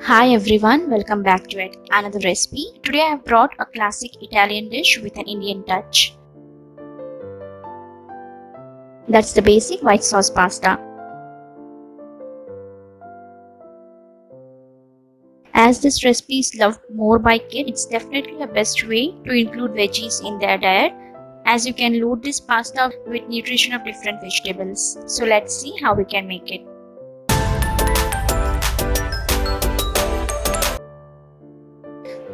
Hi everyone, welcome back to another recipe. Today I have brought a classic Italian dish with an Indian touch. That's the basic white sauce pasta. As this recipe is loved more by kids, it's definitely a best way to include veggies in their diet, as you can load this pasta with nutrition of different vegetables. So let's see how we can make it.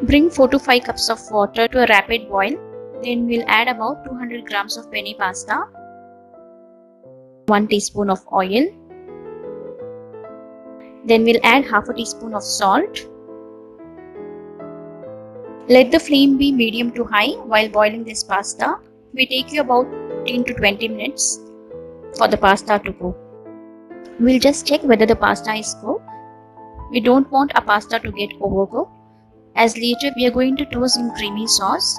Bring 4 to 5 cups of water to a rapid boil. Then we'll add about 200 grams of penne pasta, 1 teaspoon of oil. Then we'll add half a teaspoon of salt. Let the flame be medium to high while boiling this pasta. It will take you about 10 to 20 minutes for the pasta to cook. We'll just check whether the pasta is cooked. We don't want our pasta to get overcooked, as later we are going to toast in creamy sauce.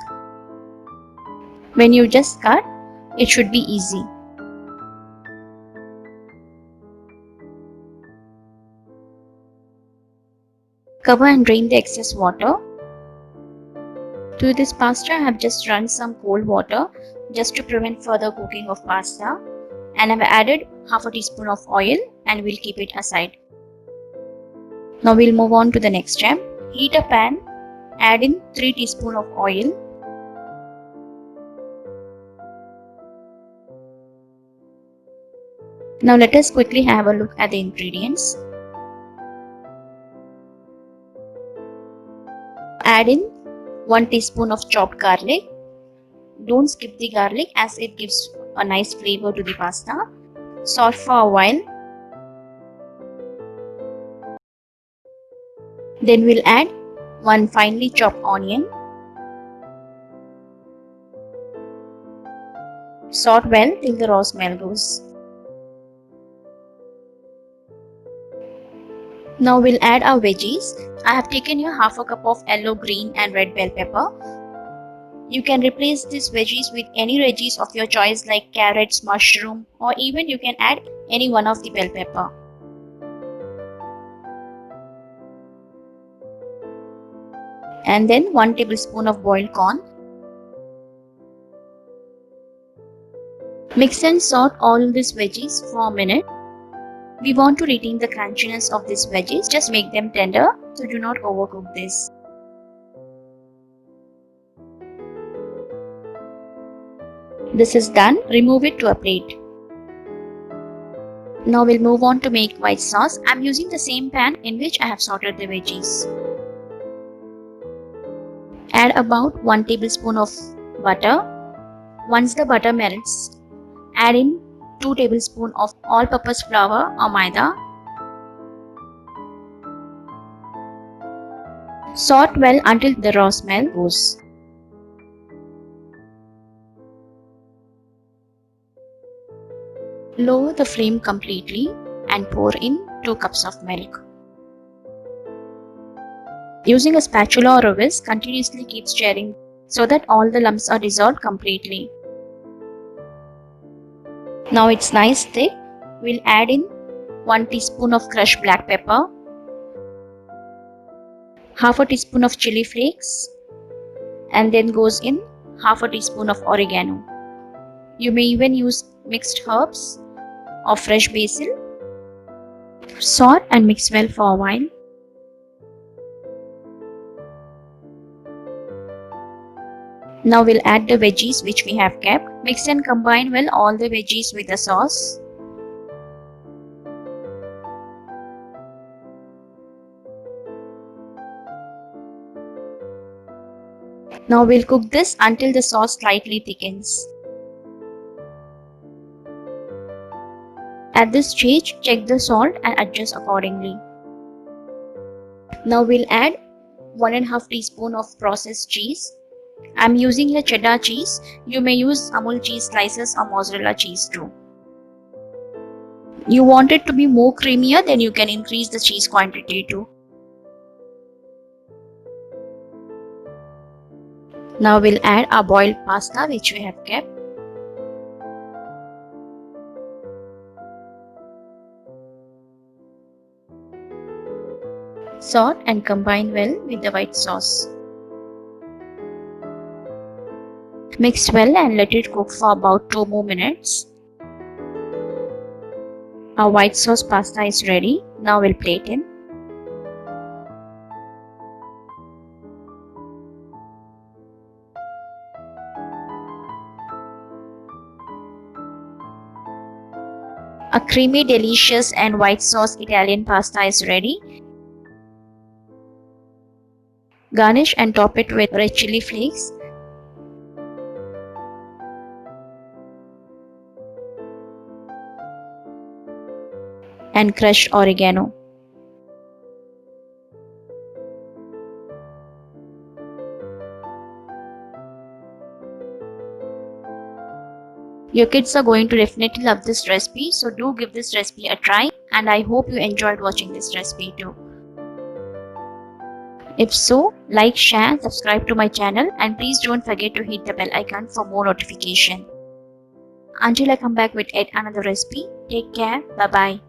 When you just cut, it should be easy. Cover and drain the excess water. To this pasta, I have just run some cold water just to prevent further cooking of pasta, and I've added half a teaspoon of oil and we'll keep it aside. Now we'll move on to the next step. Heat a pan, add in 3 teaspoons of oil. Now let us quickly have a look at the ingredients. Add in 1 teaspoon of chopped garlic. Don't skip the garlic as it gives a nice flavor to the pasta. Saute for a while. Then we'll add 1 finely chopped onion. Saute well till the raw smell goes. Now we'll add our veggies. I have taken here half a cup of yellow, green and red bell pepper. You can replace these veggies with any veggies of your choice like carrots, mushroom, or even you can add any one of the bell pepper. And then 1 tablespoon of boiled corn. Mix and saute all these veggies for a minute. We want to retain the crunchiness of these veggies, just make them tender, so do not overcook this. This is done, remove it to a plate. Now we'll move on to make white sauce. I'm using the same pan in which I have sauteed the veggies. Add about 1 tablespoon of butter. Once the butter melts, add in 2 tablespoons of all-purpose flour or maida. Saute well until the raw smell goes. Lower the flame completely and pour in 2 cups of milk. Using a spatula or a whisk, continuously keep stirring so that all the lumps are dissolved completely. Now it's nice thick. We'll add in 1 teaspoon of crushed black pepper, half a teaspoon of chili flakes, and then goes in half a teaspoon of oregano. You may even use mixed herbs or fresh basil. Saute and mix well for a while. Now we'll add the veggies which we have kept. Mix and combine well all the veggies with the sauce. Now we'll cook this until the sauce slightly thickens. At this stage, check the salt and adjust accordingly. Now we'll add 1.5 teaspoon of processed cheese. I'm using here cheddar cheese. You may use Amul cheese slices or mozzarella cheese too. You want it to be more creamier, then you can increase the cheese quantity too. Now we'll add our boiled pasta which we have kept. Salt and combine well with the white sauce. Mix well and let it cook for about 2 more minutes. Our white sauce pasta is ready. Now we'll plate in. A creamy, delicious and white sauce Italian pasta is ready. Garnish and top it with red chili flakes. And crushed oregano. Your kids are going to definitely love this recipe, so do give this recipe a try, and I hope you enjoyed watching this recipe too. If so, like, share, subscribe to my channel, and please don't forget to hit the bell icon for more notification. Until I come back with yet another recipe, take care, bye bye.